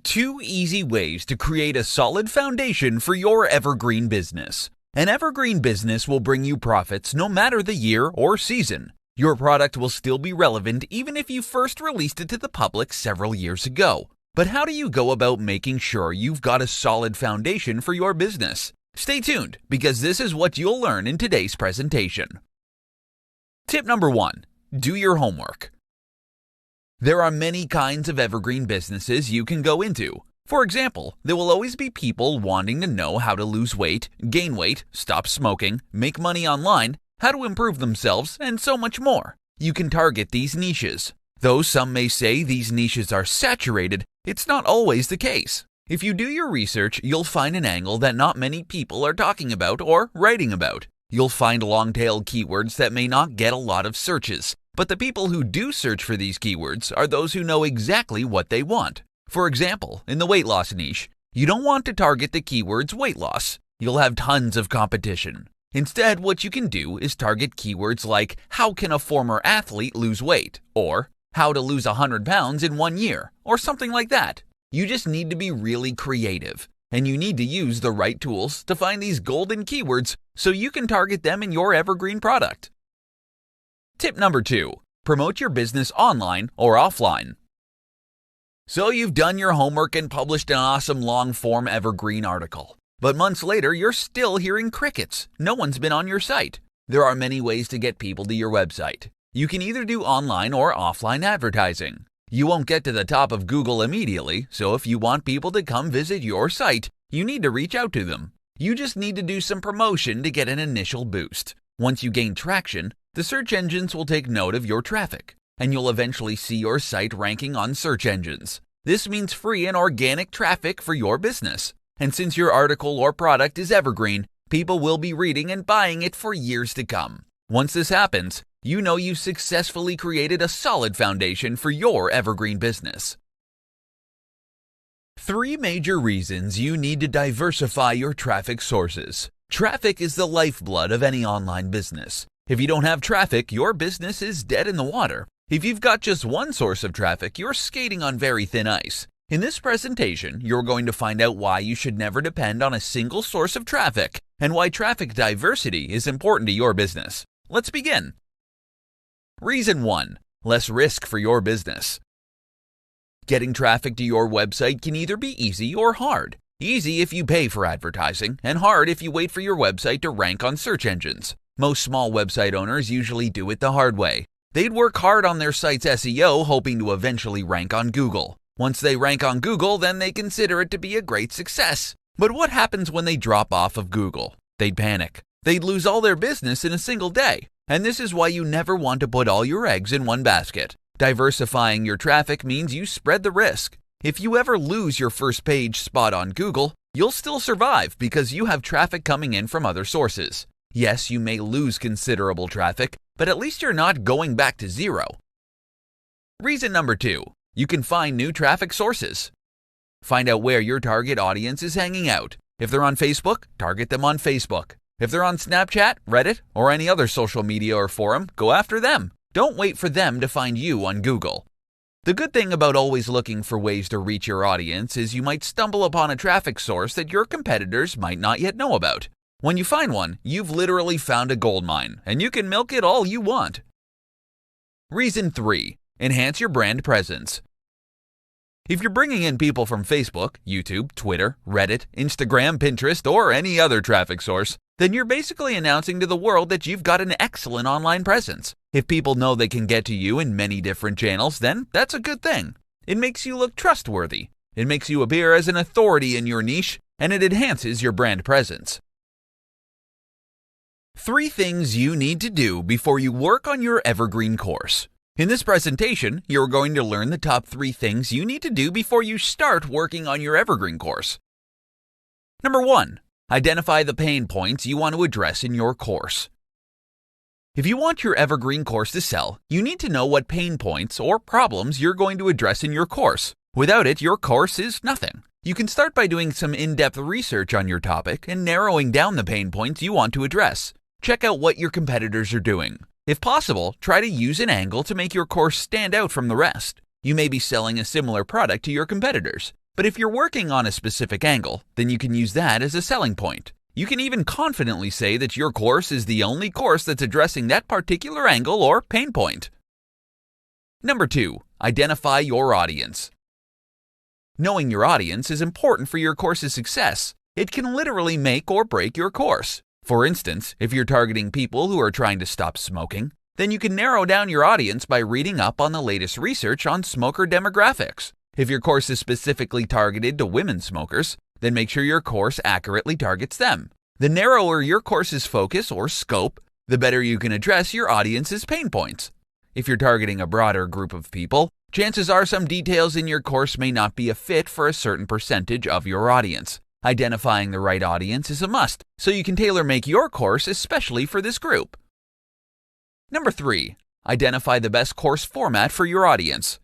2 easy ways to create a solid foundation for your evergreen business. An evergreen business will bring you profits no matter the year or season. Your product will still be relevant even if you first released it to the public several years ago. But how do you go about making sure you've got a solid foundation for your business? Stay tuned, because this is what you'll learn in today's presentation. Tip number 1. Do your homework. There are many kinds of evergreen businesses you can go into. For example, there will always be people wanting to know how to lose weight, gain weight, stop smoking, make money online, how to improve themselves, and so much more. You can target these niches. Though some may say these niches are saturated, it's not always the case. If you do your research, you'll find an angle that not many people are talking about or writing about. You'll find long-tailed keywords that may not get a lot of searches. But the people who do search for these keywords are those who know exactly what they want. For example, in the weight loss niche, you don't want to target the keywords weight loss. You'll have tons of competition. Instead, what you can do is target keywords like how can a former athlete lose weight, or how to lose 100 pounds in 1 year, or something like that. You just need to be really creative, and you need to use the right tools to find these golden keywords so you can target them in your evergreen product. Tip number 2. Promote your business online or offline. So you've done your homework and published an awesome long-form evergreen article. But months later, you're still hearing crickets. No one's been on your site. There are many ways to get people to your website. You can either do online or offline advertising. You won't get to the top of Google immediately, so if you want people to come visit your site, you need to reach out to them. You just need to do some promotion to get an initial boost. Once you gain traction, the search engines will take note of your traffic, and you'll eventually see your site ranking on search engines. This means free and organic traffic for your business. And since your article or product is evergreen, people will be reading and buying it for years to come. Once this happens, you know you've successfully created a solid foundation for your evergreen business. 3 major reasons you need to diversify your traffic sources. Traffic is the lifeblood of any online business. If you don't have traffic, your business is dead in the water. If you've got just one source of traffic, you're skating on very thin ice. In this presentation, you're going to find out why you should never depend on a single source of traffic and why traffic diversity is important to your business. Let's begin. Reason 1. Less risk for your business. Getting traffic to your website can either be easy or hard. Easy if you pay for advertising, and hard if you wait for your website to rank on search engines. Most small website owners usually do it the hard way. They'd work hard on their site's SEO, hoping to eventually rank on Google. Once they rank on Google, then they consider it to be a great success. But what happens when they drop off of Google? They'd panic. They'd lose all their business in a single day. And this is why you never want to put all your eggs in one basket. Diversifying your traffic means you spread the risk. If you ever lose your first page spot on Google, you'll still survive because you have traffic coming in from other sources. Yes, you may lose considerable traffic, but at least you're not going back to zero. Reason number 2. You can find new traffic sources. Find out where your target audience is hanging out. If they're on Facebook, target them on Facebook. If they're on Snapchat, Reddit, or any other social media or forum, go after them. Don't wait for them to find you on Google. The good thing about always looking for ways to reach your audience is you might stumble upon a traffic source that your competitors might not yet know about. When you find one, you've literally found a gold mine, and you can milk it all you want. Reason 3. Enhance your brand presence. If you're bringing in people from Facebook, YouTube, Twitter, Reddit, Instagram, Pinterest, or any other traffic source, then you're basically announcing to the world that you've got an excellent online presence. If people know they can get to you in many different channels, then that's a good thing. It makes you look trustworthy. It makes you appear as an authority in your niche, and it enhances your brand presence. 3 things you need to do before you work on your evergreen course. In this presentation, you're going to learn the top 3 things you need to do before you start working on your evergreen course. Number 1. Identify the pain points you want to address in your course. If you want your evergreen course to sell, you need to know what pain points or problems you're going to address in your course. Without it, your course is nothing. You can start by doing some in-depth research on your topic and narrowing down the pain points you want to address. Check out what your competitors are doing. If possible, try to use an angle to make your course stand out from the rest. You may be selling a similar product to your competitors, but if you're working on a specific angle, then you can use that as a selling point. You can even confidently say that your course is the only course that's addressing that particular angle or pain point. Number 2, identify your audience. Knowing your audience is important for your course's success. It can literally make or break your course. For instance, if you're targeting people who are trying to stop smoking, then you can narrow down your audience by reading up on the latest research on smoker demographics. If your course is specifically targeted to women smokers, then make sure your course accurately targets them. The narrower your course's focus or scope, the better you can address your audience's pain points. If you're targeting a broader group of people, chances are some details in your course may not be a fit for a certain percentage of your audience. Identifying the right audience is a must, so you can tailor-make your course especially for this group. Number 3, identify the best course format for your audience.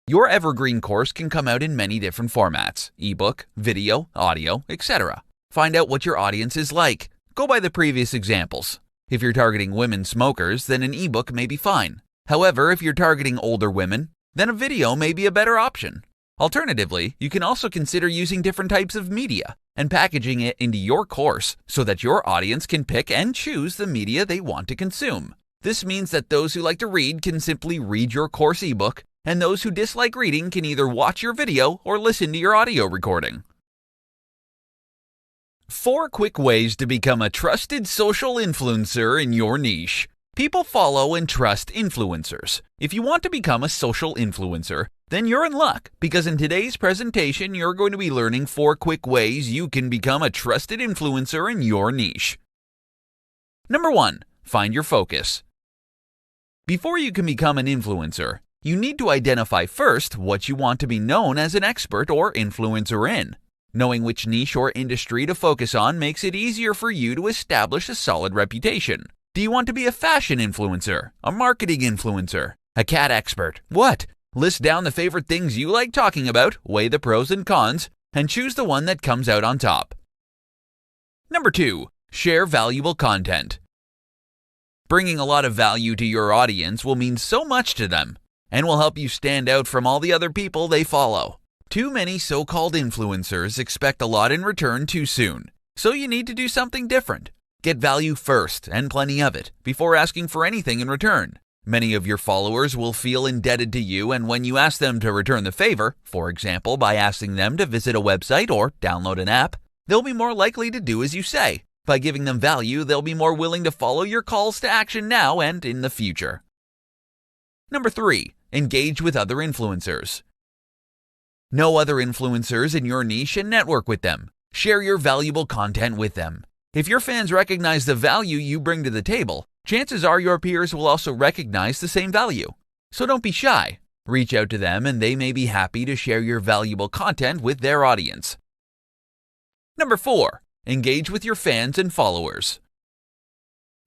Your Evergreen course can come out in many different formats: ebook, video, audio, etc. Find out what your audience is like. Go by the previous examples. If you're targeting women smokers, then an ebook may be fine. However, if you're targeting older women, then a video may be a better option. Alternatively, you can also consider using different types of media and packaging it into your course so that your audience can pick and choose the media they want to consume. This means that those who like to read can simply read your course ebook, and those who dislike reading can either watch your video or listen to your audio recording. 4 quick ways to become a trusted social influencer in your niche. People follow and trust influencers. If you want to become a social influencer, then you're in luck, because in today's presentation, you're going to be learning 4 quick ways you can become a trusted influencer in your niche. Number 1, find your focus. Before you can become an influencer, you need to identify first what you want to be known as an expert or influencer in. Knowing which niche or industry to focus on makes it easier for you to establish a solid reputation. Do you want to be a fashion influencer, a marketing influencer, a cat expert? What? List down the favorite things you like talking about, weigh the pros and cons, and choose the one that comes out on top. Number 2, share valuable content. Bringing a lot of value to your audience will mean so much to them and will help you stand out from all the other people they follow. Too many so-called influencers expect a lot in return too soon, so you need to do something different. Get value first, and plenty of it, before asking for anything in return. Many of your followers will feel indebted to you, and when you ask them to return the favor, for example by asking them to visit a website or download an app, they'll be more likely to do as you say. By giving them value, they'll be more willing to follow your calls to action now and in the future. Number 3, engage with other influencers. Know other influencers in your niche and network with them. Share your valuable content with them. If your fans recognize the value you bring to the table, chances are your peers will also recognize the same value. So don't be shy. Reach out to them and they may be happy to share your valuable content with their audience. Number 4, engage with your fans and followers.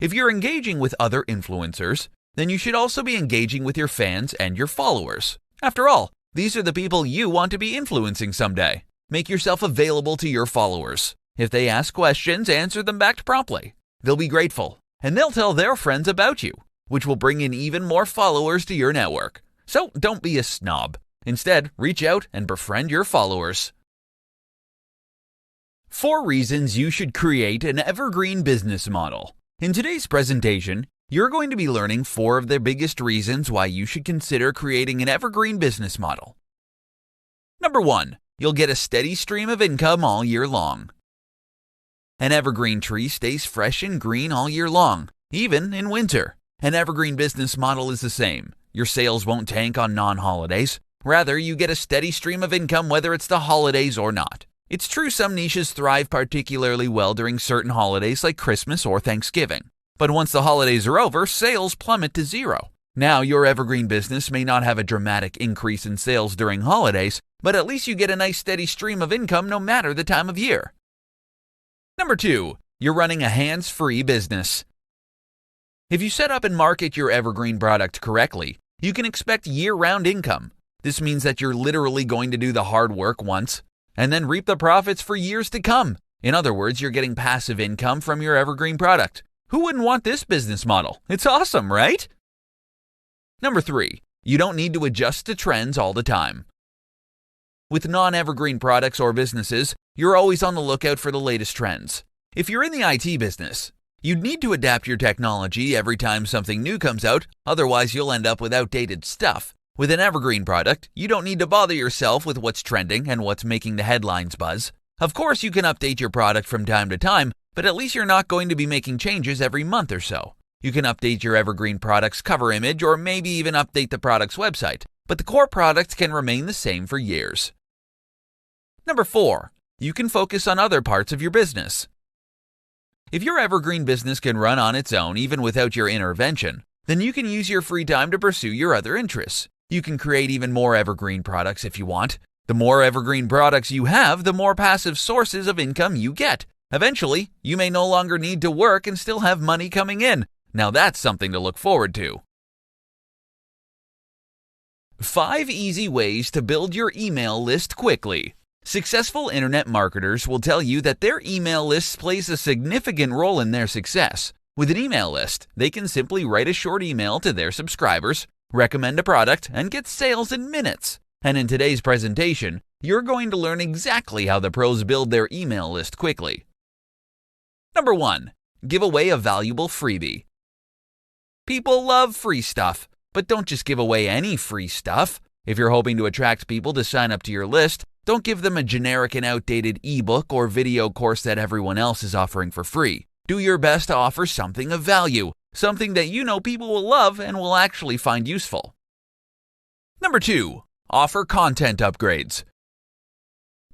If you're engaging with other influencers, then you should also be engaging with your fans and your followers. After all, these are the people you want to be influencing someday. Make yourself available to your followers. If they ask questions, answer them back promptly. They'll be grateful, and they'll tell their friends about you, which will bring in even more followers to your network. So don't be a snob. Instead, reach out and befriend your followers. 4 reasons you should create an evergreen business model. In today's presentation, you're going to be learning 4 of the biggest reasons why you should consider creating an evergreen business model. Number 1, you'll get a steady stream of income all year long. An evergreen tree stays fresh and green all year long, even in winter. An evergreen business model is the same. Your sales won't tank on non-holidays. Rather, you get a steady stream of income whether it's the holidays or not. It's true some niches thrive particularly well during certain holidays like Christmas or Thanksgiving. But once the holidays are over, sales plummet to zero. Now, your evergreen business may not have a dramatic increase in sales during holidays, but at least you get a nice steady stream of income no matter the time of year. Number 2, you're running a hands-free business. If you set up and market your evergreen product correctly, you can expect year-round income. This means that you're literally going to do the hard work once and then reap the profits for years to come. In other words, you're getting passive income from your evergreen product. Who wouldn't want this business model? It's awesome, right? Number 3, You don't need to adjust to trends all the time. With non-evergreen products or businesses, you're always on the lookout for the latest trends. If you're in the IT business, you'd need to adapt your technology every time something new comes out, otherwise you'll end up with outdated stuff. With an evergreen product, you don't need to bother yourself with what's trending and what's making the headlines buzz. Of course, you can update your product from time to time, but at least you're not going to be making changes every month or so. You can update your evergreen product's cover image or maybe even update the product's website, but the core product can remain the same for years. Number 4, you can focus on other parts of your business. If your evergreen business can run on its own even without your intervention, then you can use your free time to pursue your other interests. You can create even more evergreen products if you want. The more evergreen products you have, the more passive sources of income you get. Eventually, you may no longer need to work and still have money coming in. Now that's something to look forward to. 5 easy ways to build your email list quickly. Successful internet marketers will tell you that their email list plays a significant role in their success. With an email list, they can simply write a short email to their subscribers, recommend a product, and get sales in minutes. And in today's presentation, you're going to learn exactly how the pros build their email list quickly. Number 1, give away a valuable freebie. People love free stuff, but don't just give away any free stuff. If you're hoping to attract people to sign up to your list, don't give them a generic and outdated ebook or video course that everyone else is offering for free. Do your best to offer something of value, something that you know people will love and will actually find useful. Number 2, offer content upgrades.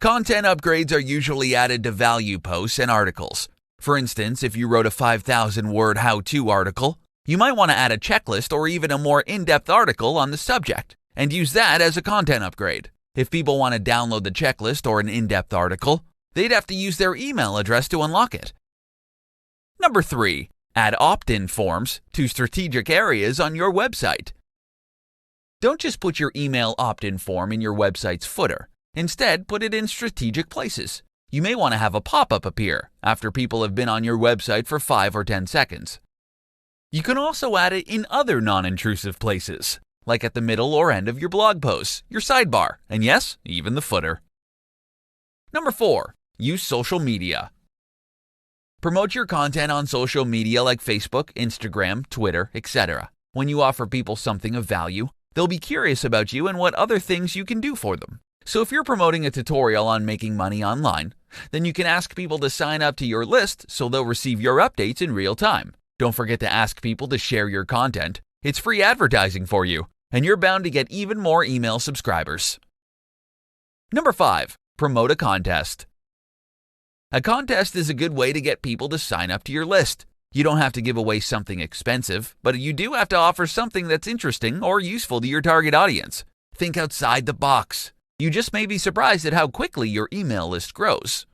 Content upgrades are usually added to value posts and articles. For instance, if you wrote a 5,000-word how-to article, you might want to add a checklist or even a more in-depth article on the subject, and use that as a content upgrade. If people want to download the checklist or an in-depth article, they'd have to use their email address to unlock it. Number 3, add opt-in forms to strategic areas on your website. Don't just put your email opt-in form in your website's footer. Instead, put it in strategic places. You may want to have a pop-up appear after people have been on your website for 5 or 10 seconds. You can also add it in other non-intrusive places, like at the middle or end of your blog posts, your sidebar, and yes, even the footer. Number 4, use social media. Promote your content on social media like Facebook, Instagram, Twitter, etc. When you offer people something of value, they'll be curious about you and what other things you can do for them. So if you're promoting a tutorial on making money online, then you can ask people to sign up to your list so they'll receive your updates in real time. Don't forget to ask people to share your content. It's free advertising for you, and you're bound to get even more email subscribers. Number 5, promote a contest. A contest is a good way to get people to sign up to your list. You don't have to give away something expensive, but you do have to offer something that's interesting or useful to your target audience. Think outside the box. You just may be surprised at how quickly your email list grows.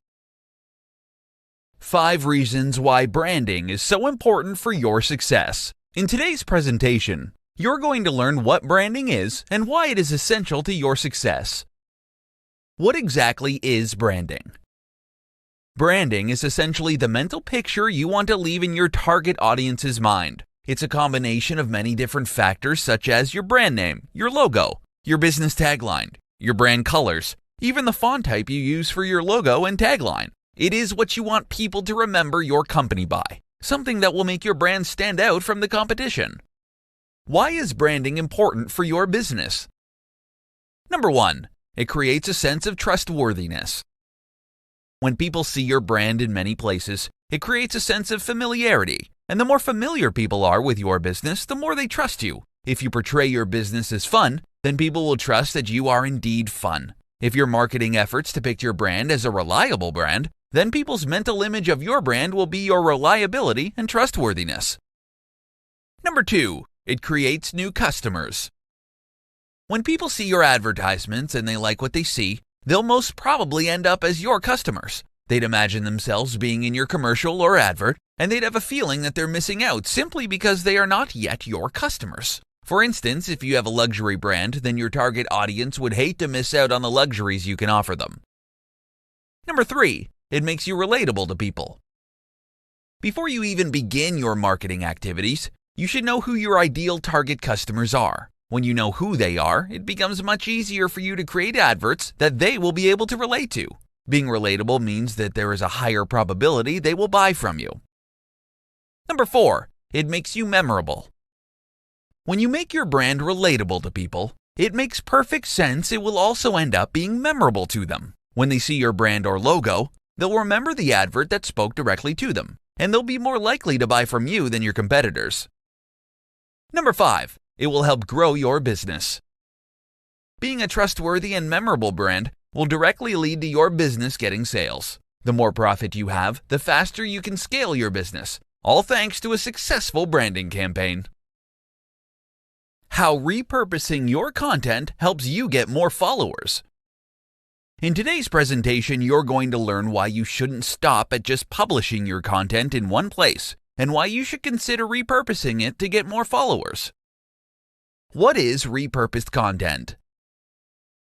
5 reasons why branding is so important for your success. In today's presentation, you're going to learn what branding is and why it is essential to your success. What exactly is branding? Branding is essentially the mental picture you want to leave in your target audience's mind. It's a combination of many different factors such as your brand name, your logo, your business tagline, your brand colors, even the font type you use for your logo and tagline. It is what you want people to remember your company by, something that will make your brand stand out from the competition. Why is branding important for your business? Number 1, it creates a sense of trustworthiness. When people see your brand in many places, it creates a sense of familiarity. And the more familiar people are with your business, the more they trust you. If you portray your business as fun, then people will trust that you are indeed fun. If your marketing efforts depict your brand as a reliable brand, then people's mental image of your brand will be your reliability and trustworthiness. Number 2, it creates new customers. When people see your advertisements and they like what they see, they'll most probably end up as your customers. They'd imagine themselves being in your commercial or advert, and they'd have a feeling that they're missing out simply because they are not yet your customers. For instance, if you have a luxury brand, then your target audience would hate to miss out on the luxuries you can offer them. Number 3, it makes you relatable to people. Before you even begin your marketing activities, you should know who your ideal target customers are. When you know who they are, it becomes much easier for you to create adverts that they will be able to relate to. Being relatable means that there is a higher probability they will buy from you. Number 4, it makes you memorable. When you make your brand relatable to people, it makes perfect sense it will also end up being memorable to them. When they see your brand or logo, they'll remember the advert that spoke directly to them, and they'll be more likely to buy from you than your competitors. Number 5, it will help grow your business. Being a trustworthy and memorable brand will directly lead to your business getting sales. The more profit you have, the faster you can scale your business, all thanks to a successful branding campaign. How repurposing your content helps you get more followers. In today's presentation, you're going to learn why you shouldn't stop at just publishing your content in one place, and why you should consider repurposing it to get more followers. What is repurposed content?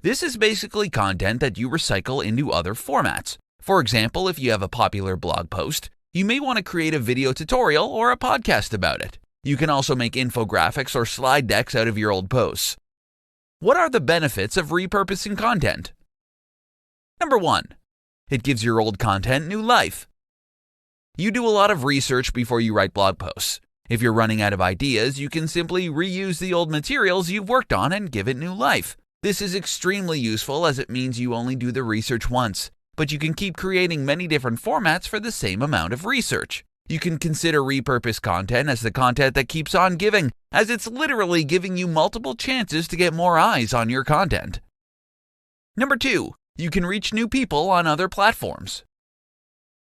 This is basically content that you recycle into other formats. For example, if you have a popular blog post, you may want to create a video tutorial or a podcast about it. You can also make infographics or slide decks out of your old posts. What are the benefits of repurposing content? Number 1, it gives your old content new life. You do a lot of research before you write blog posts. If you're running out of ideas, you can simply reuse the old materials you've worked on and give it new life. This is extremely useful as it means you only do the research once, but you can keep creating many different formats for the same amount of research. You can consider repurposed content as the content that keeps on giving, as it's literally giving you multiple chances to get more eyes on your content. Number 2, you can reach new people on other platforms.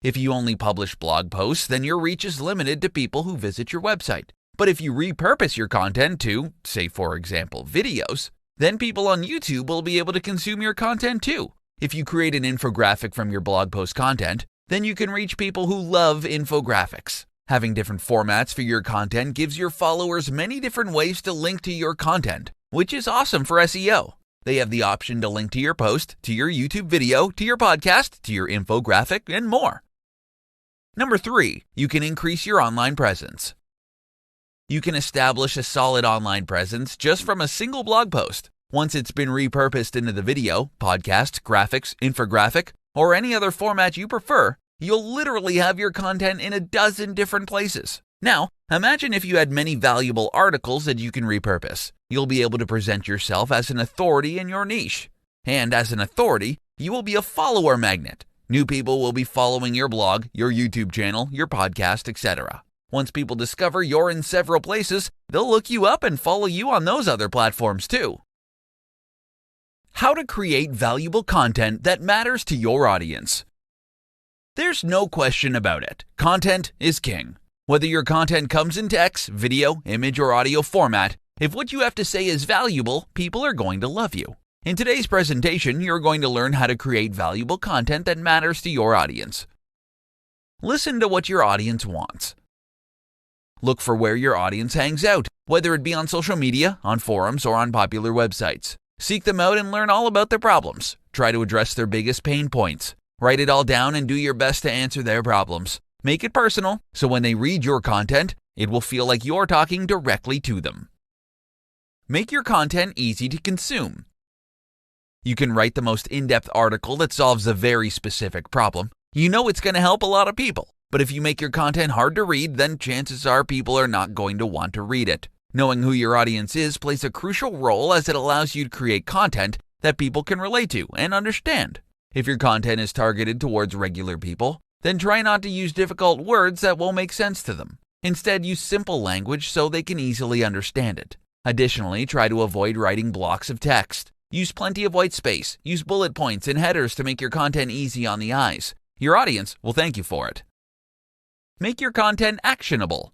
If you only publish blog posts, then your reach is limited to people who visit your website. But if you repurpose your content to, say for example, videos, then people on YouTube will be able to consume your content too. If you create an infographic from your blog post content, then you can reach people who love infographics. Having different formats for your content gives your followers many different ways to link to your content, which is awesome for SEO. They have the option to link to your post, to your YouTube video, to your podcast, to your infographic, and more. Number 3, you can increase your online presence. You can establish a solid online presence just from a single blog post. Once it's been repurposed into the video, podcast, graphics, infographic, or any other format you prefer, you'll literally have your content in a dozen different places. Now, imagine if you had many valuable articles that you can repurpose. You'll be able to present yourself as an authority in your niche. And as an authority, you will be a follower magnet. New people will be following your blog, your YouTube channel, your podcast, etc. Once people discover you're in several places, they'll look you up and follow you on those other platforms too. How to create valuable content that matters to your audience. There's no question about it. Content is king. Whether your content comes in text, video, image, or audio format, if what you have to say is valuable, people are going to love you. In today's presentation, you're going to learn how to create valuable content that matters to your audience. Listen to what your audience wants. Look for where your audience hangs out, whether it be on social media, on forums, or on popular websites. Seek them out and learn all about their problems. Try to address their biggest pain points. Write it all down and do your best to answer their problems. Make it personal, so when they read your content, it will feel like you're talking directly to them. Make your content easy to consume. You can write the most in-depth article that solves a very specific problem. You know it's going to help a lot of people. But if you make your content hard to read, then chances are people are not going to want to read it. Knowing who your audience is plays a crucial role as it allows you to create content that people can relate to and understand. If your content is targeted towards regular people, then try not to use difficult words that won't make sense to them. Instead, use simple language so they can easily understand it. Additionally, try to avoid writing blocks of text. Use plenty of white space. Use bullet points and headers to make your content easy on the eyes. Your audience will thank you for it. Make your content actionable.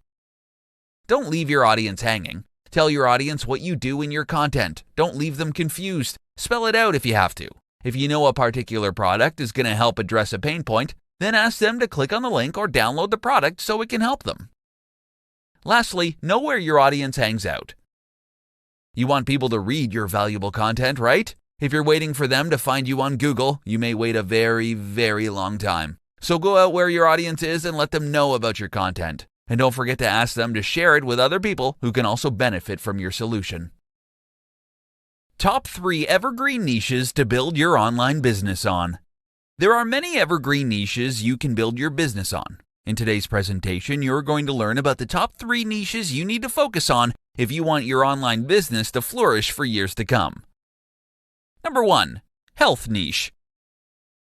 Don't leave your audience hanging. Tell your audience what you do in your content. Don't leave them confused. Spell it out if you have to. If you know a particular product is going to help address a pain point, then ask them to click on the link or download the product so it can help them. Lastly, know where your audience hangs out. You want people to read your valuable content, right? If you're waiting for them to find you on Google, you may wait a very, very long time. So go out where your audience is and let them know about your content. And don't forget to ask them to share it with other people who can also benefit from your solution. Top 3 Evergreen Niches to Build Your Online Business On. There are many evergreen niches you can build your business on. In today's presentation, you're going to learn about the top 3 niches you need to focus on if you want your online business to flourish for years to come. Number 1. Health Niche.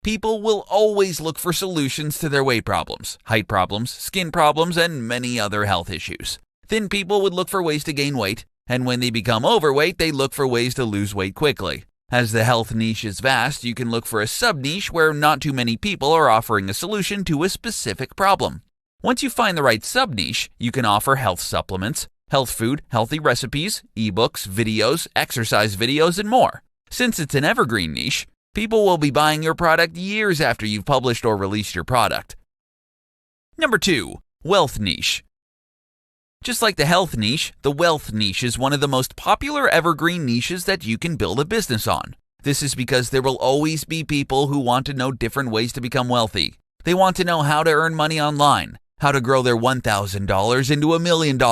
People will always look for solutions to their weight problems, height problems, skin problems, and many other health issues. Thin people would look for ways to gain weight, and when they become overweight, they look for ways to lose weight quickly. As the health niche is vast, you can look for a sub-niche where not too many people are offering a solution to a specific problem. Once you find the right sub-niche, you can offer health supplements, health food, healthy recipes, ebooks, videos, exercise videos, and more. Since it's an evergreen niche, people will be buying your product years after you've published or released your product. Number 2. Wealth Niche. Just like the health niche, the wealth niche is one of the most popular evergreen niches that you can build a business on. This is because there will always be people who want to know different ways to become wealthy. They want to know how to earn money online, how to grow their $1,000 into $1 million,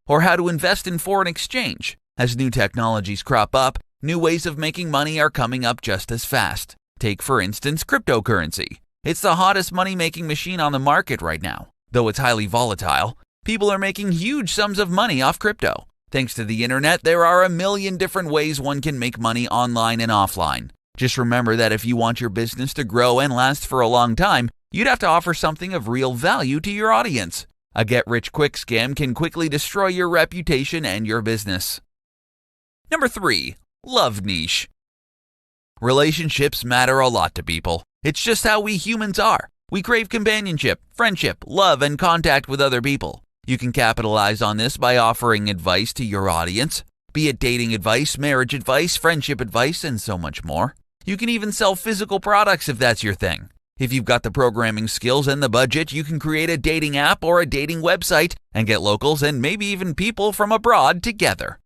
or how to invest in foreign exchange. As new technologies crop up, new ways of making money are coming up just as fast. Take, for instance, cryptocurrency. It's the hottest money-making machine on the market right now. Though it's highly volatile, people are making huge sums of money off crypto. Thanks to the internet, there are a million different ways one can make money online and offline. Just remember that if you want your business to grow and last for a long time, you'd have to offer something of real value to your audience. A get-rich-quick scam can quickly destroy your reputation and your business. Number 3. Love Niche. Relationships matter a lot to people. It's just how we humans are. We crave companionship, friendship, love, and contact with other people. You can capitalize on this by offering advice to your audience, be it dating advice, marriage advice, friendship advice, and so much more. You can even sell physical products if that's your thing. If you've got the programming skills and the budget, you can create a dating app or a dating website and get locals and maybe even people from abroad together.